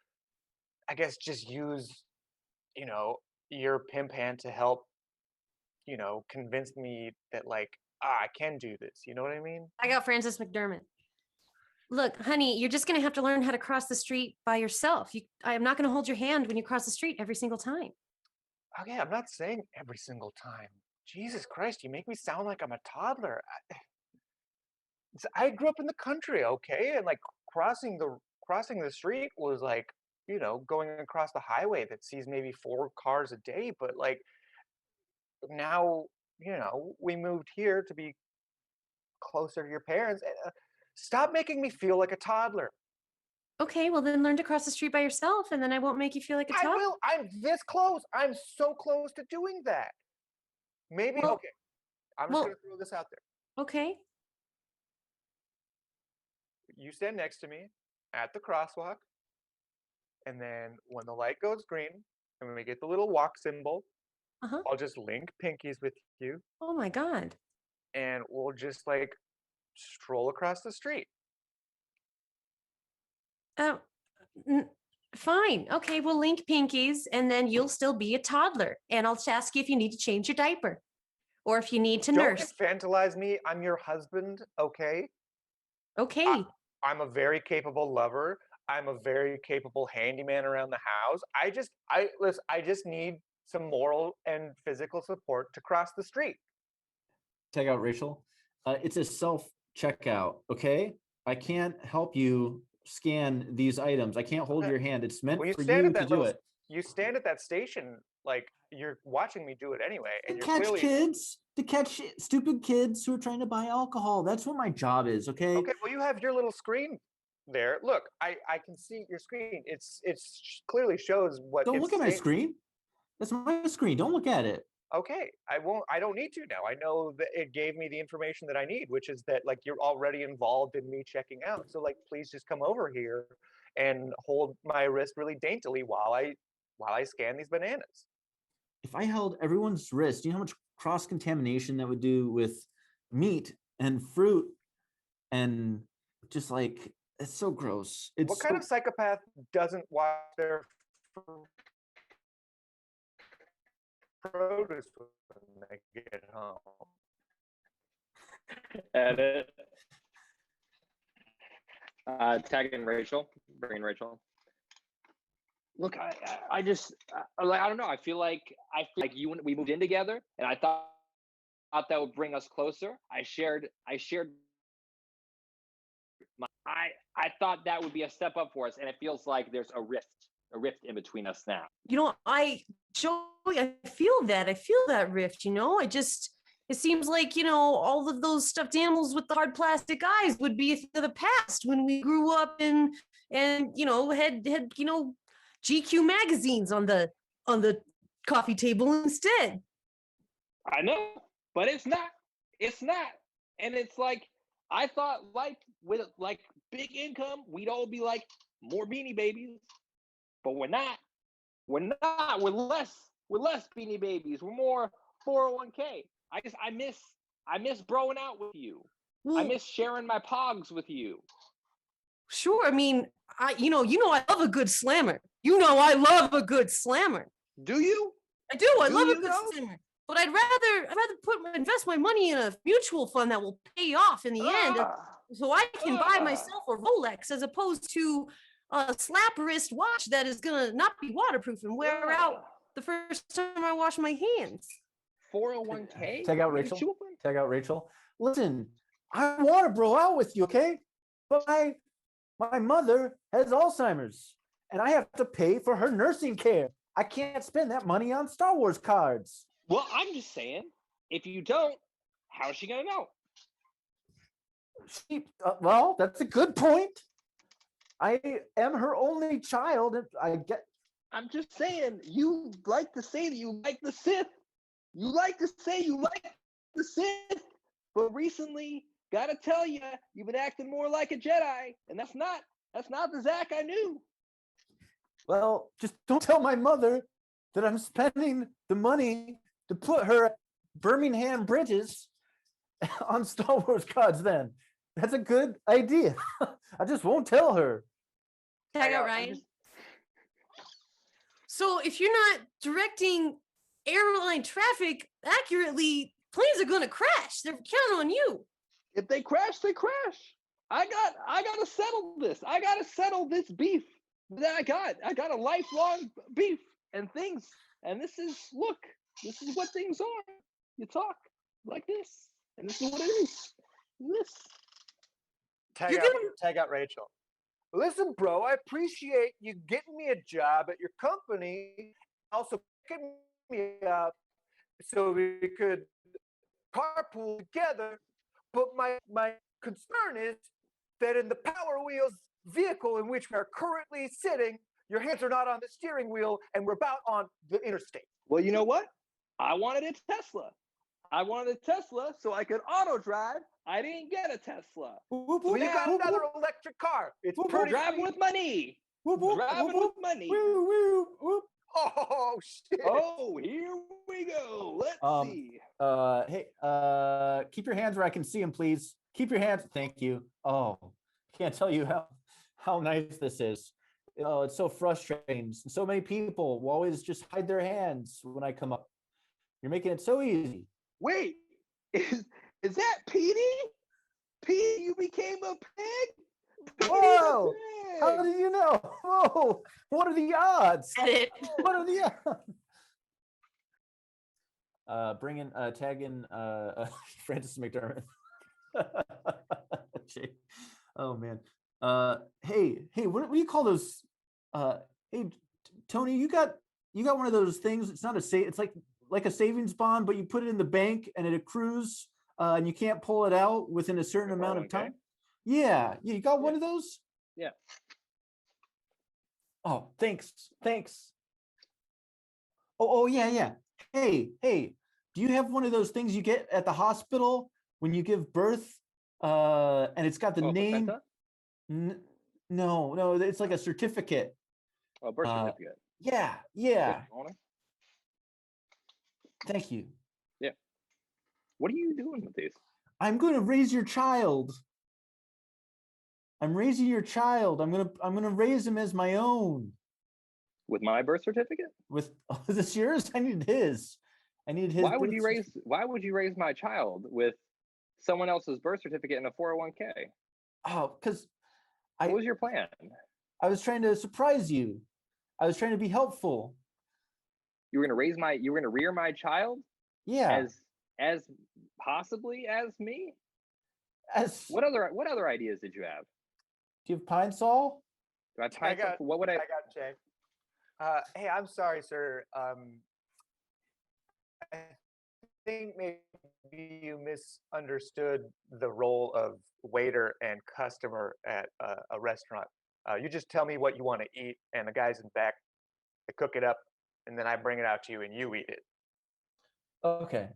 I guess, just use, your pimp hand to help, convince me that like, I can do this. You know what I mean? I got Frances McDermott. Look, honey, you're just going to have to learn how to cross the street by yourself. I'm not going to hold your hand when you cross the street every single time. Okay, I'm not saying every single time. Jesus Christ, you make me sound like I'm a toddler. I grew up in the country, okay? And like crossing the street was like, going across the highway that sees maybe 4 cars a day, but like now, we moved here to be closer to your parents. Stop making me feel like a toddler. Okay, well then learn to cross the street by yourself, and then I won't make you feel like a toddler. I will. I'm this close. I'm so close to doing that. Maybe, okay. I'm just going to throw this out there. Okay. You stand next to me at the crosswalk, and then when the light goes green, and when we get the little walk symbol, I'll just link pinkies with you. Oh my God. And we'll just like stroll across the street. Fine. Okay, we'll link pinkies, and then you'll still be a toddler. And I'll just ask you if you need to change your diaper, or if you need to nurse. Don't infantilize me. I'm your husband, okay? Okay. I'm a very capable lover. I'm a very capable handyman around the house. I just need some moral and physical support to cross the street. Check out Rachel. It's a self-checkout, okay? I can't help you scan these items. I can't hold your hand. It's meant for you to do it. You stand at that station like you're watching me do it anyway. And To catch stupid kids who are trying to buy alcohol. That's what my job is, okay? Okay, well, you have your little screen there. Look, I can see your screen. It's clearly shows what. Don't look at my screen. That's my screen. Don't look at it. Okay, I won't. I don't need to now. I know that it gave me the information that I need, which is that like you're already involved in me checking out. So like, please just come over here and hold my wrist really daintily while I scan these bananas. If I held everyone's wrist, do you know how much cross-contamination that would do with meat and fruit and just like, it's so gross. What kind of psychopath doesn't watch their produce when they get home? Edit. Tagging Rachel, bringing Rachel. Look, I just like, I don't know. I feel like we moved in together, and I thought that would bring us closer. I thought that would be a step up for us, and it feels like there's a rift in between us now. Joey, I feel that rift, it seems like, all of those stuffed animals with the hard plastic eyes would be a thing of the past when we grew up and had GQ magazines on the coffee table instead. I know, but it's not. And it's like, I thought like with like big income, we'd all be like more Beanie Babies, but we're not. We're less Beanie Babies. We're more 401k. I miss broing out with you. I miss sharing my pogs with you. Sure. I mean, I love a good slammer. I love a good slammer. Do you? I do. I love a good slammer. But I'd rather invest my money in a mutual fund that will pay off in the end, so I can buy myself a Rolex as opposed to a slap wrist watch that is gonna not be waterproof and wear out the first time I wash my hands. 401k. Check out Rachel. Listen, I want to bro out with you, okay? But my mother has Alzheimer's, and I have to pay for her nursing care. I can't spend that money on Star Wars cards. Well, I'm just saying, if you don't, how's she gonna know? Well, that's a good point. I am her only child. I'm just saying, you like to say that you like the Sith. You like to say you like the Sith, but recently gotta tell you, you've been acting more like a Jedi, and that's not the Zach I knew. Well, just don't tell my mother that I'm spending the money to put her at Birmingham Bridges on Star Wars cards then. That's a good idea. I just won't tell her. Tag out Ryan. So if you're not directing airline traffic accurately, planes are going to crash. They're counting on you. If they crash, they crash. I gotta settle this. I gotta settle this beef that I got. I got a lifelong beef and things. And this is what things are. You talk like this, and this is what it is. This. Tag out Rachel. Listen, bro, I appreciate you getting me a job at your company, also picking me up so we could carpool together. But my concern is that in the Power Wheels vehicle in which we are currently sitting, your hands are not on the steering wheel and we're about on the interstate. Well, you know what? I wanted a Tesla. I wanted a Tesla so I could auto drive. I didn't get a Tesla. Well, you got another electric car. It's pretty driving with money. Driving with money. Oh shit! Oh, here we go. Let's see. Hey, keep your hands where I can see them, please. Keep your hands. Thank you. Oh, can't tell you how nice this is. Oh, it's so frustrating. So many people will always just hide their hands when I come up. You're making it so easy. Wait, is that Petey? Petey, you became a pig? Whoa! How did you know? Whoa! What are the odds? What are the odds? Tag in Francis McDermott. Oh man. Hey, what do you call those? Hey, Tony, you got one of those things. It's not it's like a savings bond, but you put it in the bank and it accrues, and you can't pull it out within a certain amount of time. Yeah, you got one of those? Yeah. Oh, thanks. Oh, yeah. Hey, do you have one of those things you get at the hospital when you give birth? And it's got the name. No, it's like a certificate. Oh, birth certificate. Yeah. Thank you. Yeah. What are you doing with these? I'm going to raise your child. I'm raising your child. I'm gonna raise him as my own. With my birth certificate? Is this yours? I needed his. Why would you raise my child with someone else's birth certificate and a 401k? Oh, because what was your plan? I was trying to surprise you. I was trying to be helpful. You were gonna rear my child? Yeah. As possibly as me? What other ideas did you have? Do you have Pine Sol? Do I have Pine Sol? What would I got Chae. Hey, I'm sorry, sir. I think maybe you misunderstood the role of waiter and customer at a restaurant. You just tell me what you want to eat, and the guys in back, they cook it up, and then I bring it out to you, and you eat it. Okay.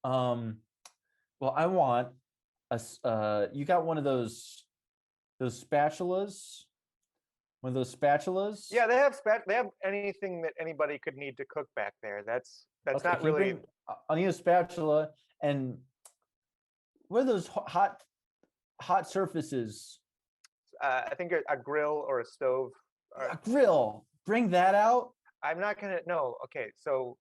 Well, I want you got one of those spatulas? One of those spatulas? Yeah, they have anything that anybody could need to cook back there. That's Okay, not really. I need a spatula. And what are those hot surfaces? I think a grill or a stove. A grill. Bring that out. I'm not gonna. No. Okay. So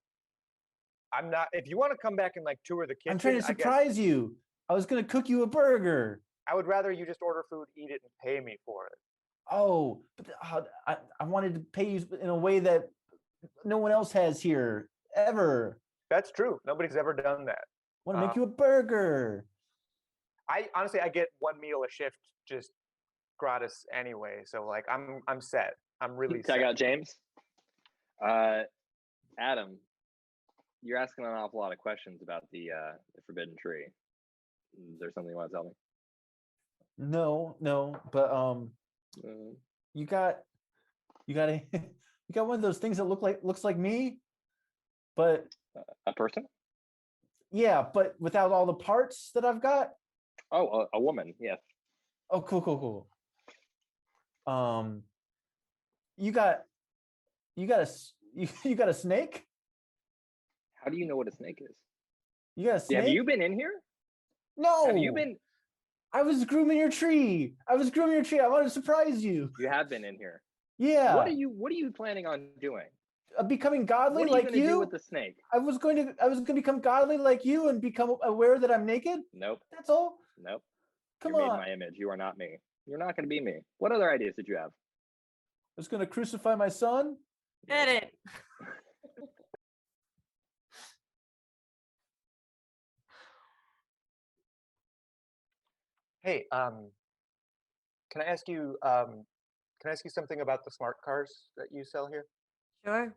I'm not. If you want to come back and like tour the kitchen, I'm trying to surprise you. I was gonna cook you a burger. I would rather you just order food, eat it, and pay me for it. Oh, but I wanted to pay you in a way that no one else has here ever. That's true. Nobody's ever done that. I want to make you a burger. I honestly, I get one meal a shift just gratis anyway. So like, I'm set. I'm really set. Tag out James. Adam, you're asking an awful lot of questions about the forbidden tree. Is there something you want to tell me? No, but you got one of those things that looks like me, but a person? Yeah, but without all the parts that I've got. Oh, a woman. Yes. Oh, cool. You got you got a snake? How do you know what a snake is? You got a snake? Have you been in here? No. Have you been? I was grooming your tree. I wanted to surprise you. You have been in here. Yeah. What are you planning on doing? Becoming godly What are you like gonna you? do with the snake? I was going to become godly like you and become aware that I'm naked. Nope. That's all. Nope. Come You're on. made in my image. You are not me. You're not going to be me. What other ideas did you have? I was going to crucify my son. Edit. Hey, can I ask you something about the smart cars that you sell here? Sure.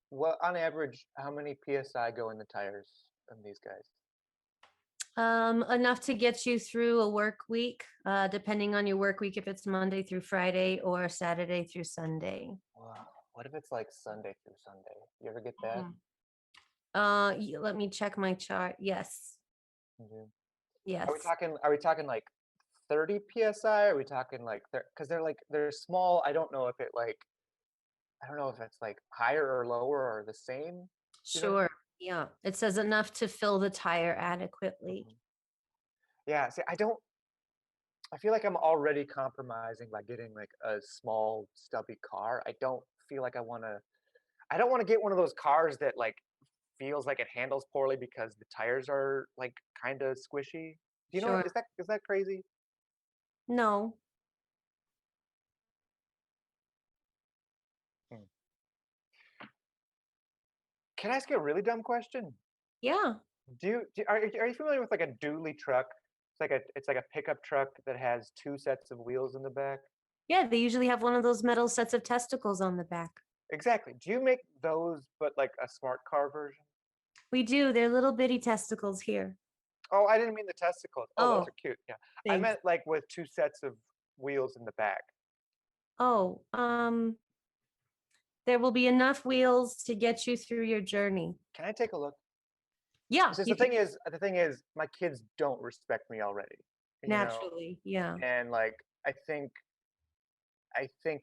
What on average, how many PSI go in the tires of these guys? Enough to get you through a work week, depending on your work week, if it's Monday through Friday or Saturday through Sunday. Wow. What if it's like Sunday through Sunday? You ever get that? Let me check my chart. Yes. Mhm. Yes. Are we talking like 30 PSI? Are we talking like because they're small. I don't know if it's like higher or lower or the same. You know? Sure. Yeah. It says enough to fill the tire adequately. Yeah. See, I feel like I'm already compromising by getting like a small stubby car. I don't feel like I don't want to get one of those cars that like feels like it handles poorly because the tires are like kind of squishy. Do you know Sure. is that crazy? No. Hmm. Can I ask you a really dumb question? Yeah. Are you familiar with like a dually truck? It's like a pickup truck that has two sets of wheels in the back. Yeah. They usually have one of those metal sets of testicles on the back. Exactly. Do you make those but like a smart car version? We do. They're little bitty testicles here. Oh, I didn't mean the testicles. Oh, those Oh, are cute. Yeah. I thanks. meant like with two sets of wheels in the back. Oh, there will be enough wheels to get you through your journey. Can I take a look? Yeah. Because you the thing is, my kids don't respect me already. You know? naturally. Yeah. And like I think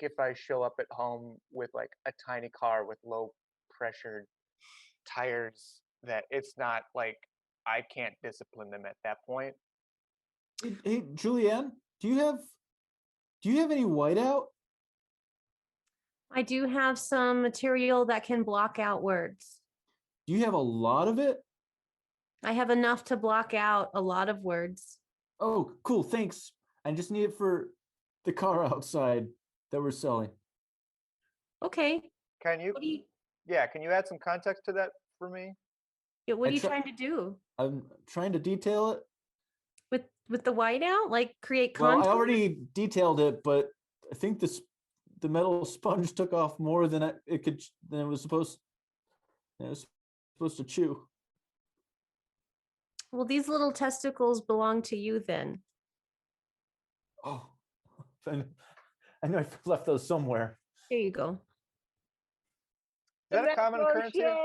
if I show up at home with like a tiny car with low pressured tires, that it's not like I can't discipline them at that point. Hey, Julianne, do you have any whiteout? I do have some material that can block out words. Do you have a lot of it? I have enough to block out a lot of words. Oh, cool. Thanks. I just need it for the car outside that we're selling. Okay. Can you? What do you? Yeah, can you add some context to that for me? Yeah, what I are you try- trying to do I'm trying to detail it. with the whiteout? Like create Well, contours? I already detailed it, but I think the metal sponge took off more than it was supposed to chew. Well, these little testicles belong to you then. Oh, I know I left those somewhere. Here you go. Is that a common occurrence here?